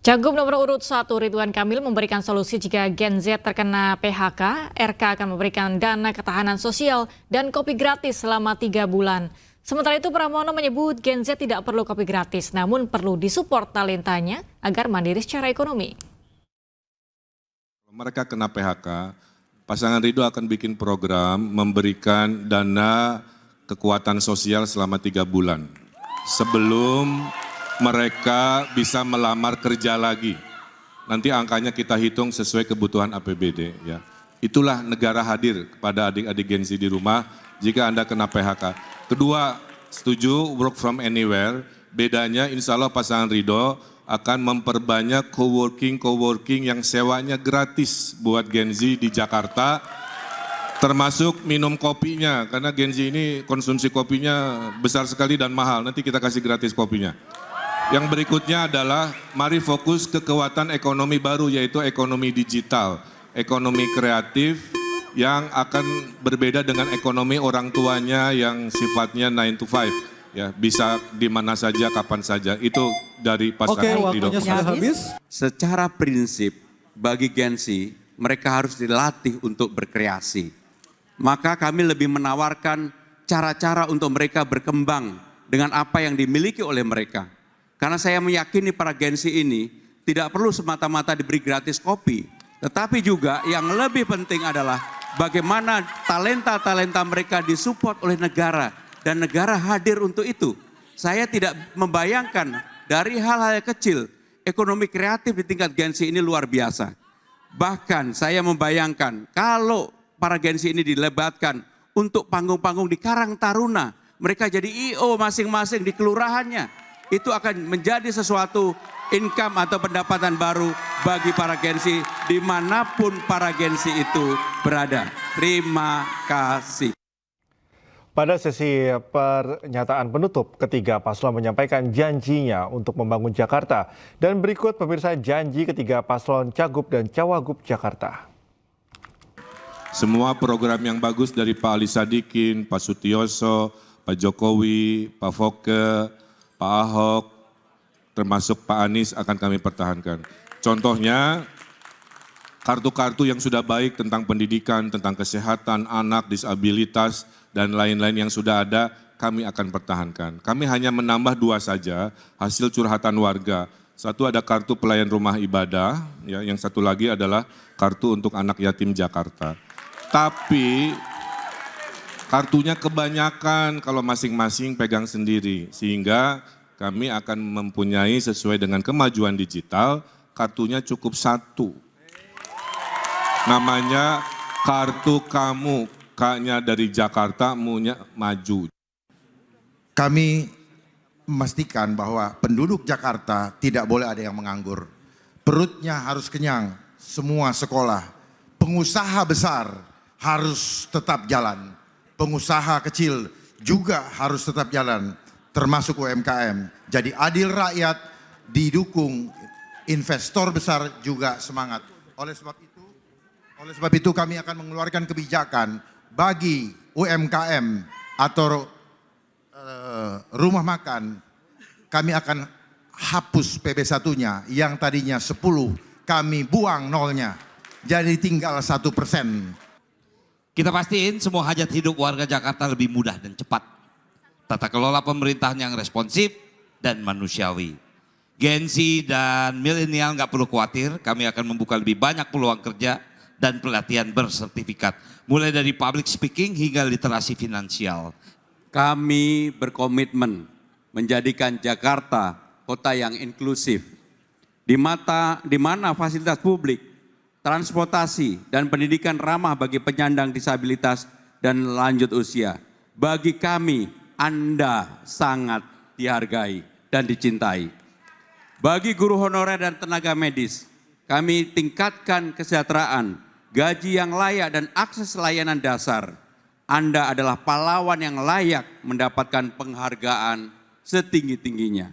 Cagup nomor urut 1 Ridwan Kamil memberikan solusi jika Gen Z terkena PHK, RK akan memberikan dana ketahanan sosial dan kopi gratis selama 3 bulan. Sementara itu Pramono menyebut Gen Z tidak perlu kopi gratis, namun perlu disupport talentanya agar mandiri secara ekonomi. Kalau mereka kena PHK, pasangan Ridho akan bikin program memberikan dana kekuatan sosial selama 3 bulan. Sebelum mereka bisa melamar kerja lagi. Nanti angkanya kita hitung sesuai kebutuhan APBD. Ya. Itulah negara hadir kepada adik-adik Gen Z di rumah jika Anda kena PHK. Kedua, setuju work from anywhere. Bedanya insya Allah pasangan Ridho akan memperbanyak coworking yang sewanya gratis buat Gen Z di Jakarta. Termasuk minum kopinya, karena Gen Z ini konsumsi kopinya besar sekali dan mahal. Nanti kita kasih gratis kopinya. Yang berikutnya adalah mari fokus ke kekuatan ekonomi baru, yaitu ekonomi digital, ekonomi kreatif yang akan berbeda dengan ekonomi orang tuanya yang sifatnya 9 to 5. Ya, bisa di mana saja, kapan saja. Itu dari pasangan Ridho. Waktunya sudah habis. Secara prinsip bagi Gen Z, mereka harus dilatih untuk berkreasi. Maka kami lebih menawarkan cara-cara untuk mereka berkembang dengan apa yang dimiliki oleh mereka. Karena saya meyakini para Gen Z ini tidak perlu semata-mata diberi gratis kopi. Tetapi juga yang lebih penting adalah bagaimana talenta-talenta mereka disupport oleh negara. Dan negara hadir untuk itu. Saya tidak membayangkan dari hal-hal kecil, ekonomi kreatif di tingkat Gen Z ini luar biasa. Bahkan saya membayangkan kalau para Gen Z ini dilebatkan untuk panggung-panggung di Karang Taruna. Mereka jadi I.O. masing-masing di kelurahannya. Itu akan menjadi sesuatu income atau pendapatan baru bagi para Gen Z dimanapun para Gen Z itu berada. Terima kasih. Pada sesi pernyataan penutup, ketiga paslon menyampaikan janjinya untuk membangun Jakarta. Dan berikut pemirsa janji ketiga paslon Cagup dan Cawagup Jakarta. Semua program yang bagus dari Pak Ali Sadikin, Pak Sutioso, Pak Jokowi, Pak Foke, Pak Ahok, termasuk Pak Anies akan kami pertahankan. Contohnya, kartu-kartu yang sudah baik tentang pendidikan, tentang kesehatan, anak, disabilitas, dan lain-lain yang sudah ada, kami akan pertahankan. Kami hanya menambah 2 saja, hasil curhatan warga. Satu ada kartu pelayan rumah ibadah, ya, yang satu lagi adalah kartu untuk anak yatim Jakarta. Tapi kartunya kebanyakan kalau masing-masing pegang sendiri, sehingga kami akan mempunyai sesuai dengan kemajuan digital, kartunya cukup 1. Namanya kartu kamu, K-nya dari Jakarta, M-nya maju. Kami memastikan bahwa penduduk Jakarta tidak boleh ada yang menganggur. Perutnya harus kenyang, semua sekolah. Pengusaha besar harus tetap jalan. Pengusaha kecil juga harus tetap jalan, termasuk UMKM. Jadi adil rakyat, didukung, investor besar juga semangat. Oleh sebab itu kami akan mengeluarkan kebijakan bagi UMKM atau rumah makan. Kami akan hapus PB1-nya yang tadinya 10, kami buang 0-nya. Jadi tinggal 1%. Kita pastiin semua hajat hidup warga Jakarta lebih mudah dan cepat. Tata kelola pemerintahan yang responsif dan manusiawi. Gen Z dan milenial nggak perlu khawatir, kami akan membuka lebih banyak peluang kerja dan pelatihan bersertifikat. Mulai dari public speaking hingga literasi finansial. Kami berkomitmen menjadikan Jakarta kota yang inklusif. Di mana fasilitas publik, transportasi, dan pendidikan ramah bagi penyandang disabilitas dan lanjut usia. Bagi kami, Anda sangat dihargai dan dicintai. Bagi guru honorer dan tenaga medis, kami tingkatkan kesejahteraan, gaji yang layak dan akses layanan dasar. Anda adalah pahlawan yang layak mendapatkan penghargaan setinggi-tingginya.